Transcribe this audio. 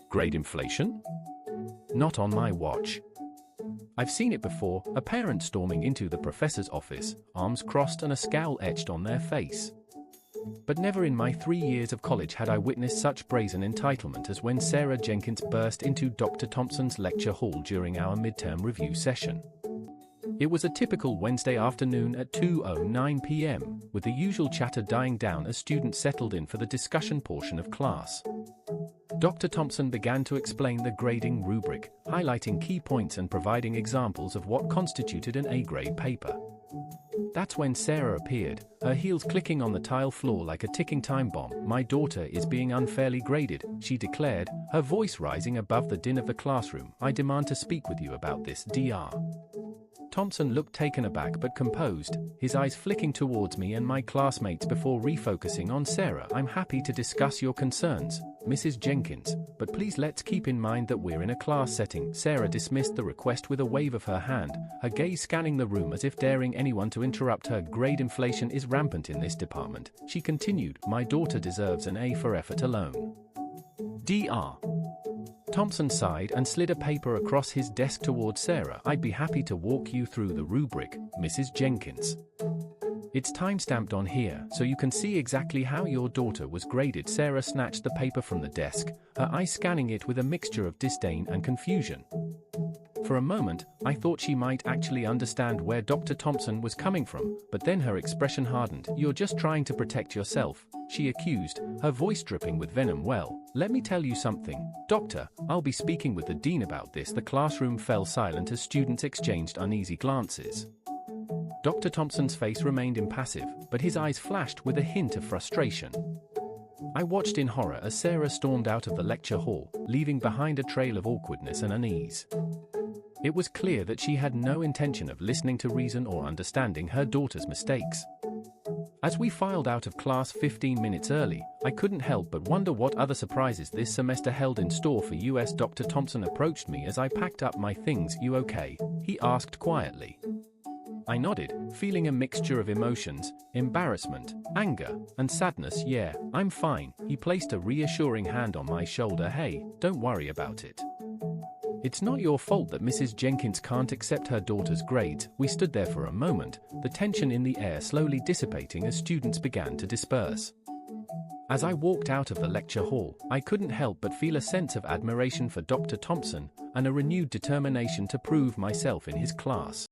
Grade inflation? Not on my watch. I've seen it before, a parent storming into the professor's office, arms crossed and a scowl etched on their face. But never in my 3 years of college had I witnessed such brazen entitlement as when Sarah Jenkins burst into Dr. Thompson's lecture hall during our midterm review session. It was a typical Wednesday afternoon at 2:09 p.m., with the usual chatter dying down as students settled in for the discussion portion of class. Dr. Thompson began to explain the grading rubric, highlighting key points and providing examples of what constituted an A-grade paper. That's when Sarah appeared, her heels clicking on the tile floor like a ticking time bomb. "My daughter is being unfairly graded," she declared, her voice rising above the din of the classroom. "I demand to speak with you about this, Dr. Thompson looked taken aback but composed, his eyes flicking towards me and my classmates before refocusing on Sarah. "I'm happy to discuss your concerns, Mrs. Jenkins, but please let's keep in mind that we're in a class setting." Sarah dismissed the request with a wave of her hand, her gaze scanning the room as if daring anyone to interrupt her. "Grade inflation is rampant in this department," she continued. "My daughter deserves an A for effort alone." Dr. Thompson sighed and slid a paper across his desk towards Sarah. "I'd be happy to walk you through the rubric, Mrs. Jenkins. It's time-stamped on here, so you can see exactly how your daughter was graded." Sarah snatched the paper from the desk, her eyes scanning it with a mixture of disdain and confusion. For a moment, I thought she might actually understand where Dr. Thompson was coming from, but then her expression hardened. "You're just trying to protect yourself," she accused, her voice dripping with venom. "Well, let me tell you something, Doctor, I'll be speaking with the dean about this." The classroom fell silent as students exchanged uneasy glances. Dr. Thompson's face remained impassive, but his eyes flashed with a hint of frustration. I watched in horror as Sarah stormed out of the lecture hall, leaving behind a trail of awkwardness and unease. It was clear that she had no intention of listening to reason or understanding her daughter's mistakes. As we filed out of class 15 minutes early, I couldn't help but wonder what other surprises this semester held in store for us. Dr. Thompson approached me as I packed up my things. "You okay?" he asked quietly. I nodded, feeling a mixture of emotions, embarrassment, anger, and sadness. "Yeah, I'm fine." He placed a reassuring hand on my shoulder. "Hey, don't worry about it. It's not your fault that Mrs. Jenkins can't accept her daughter's grades." We stood there for a moment, the tension in the air slowly dissipating as students began to disperse. As I walked out of the lecture hall, I couldn't help but feel a sense of admiration for Dr. Thompson and a renewed determination to prove myself in his class.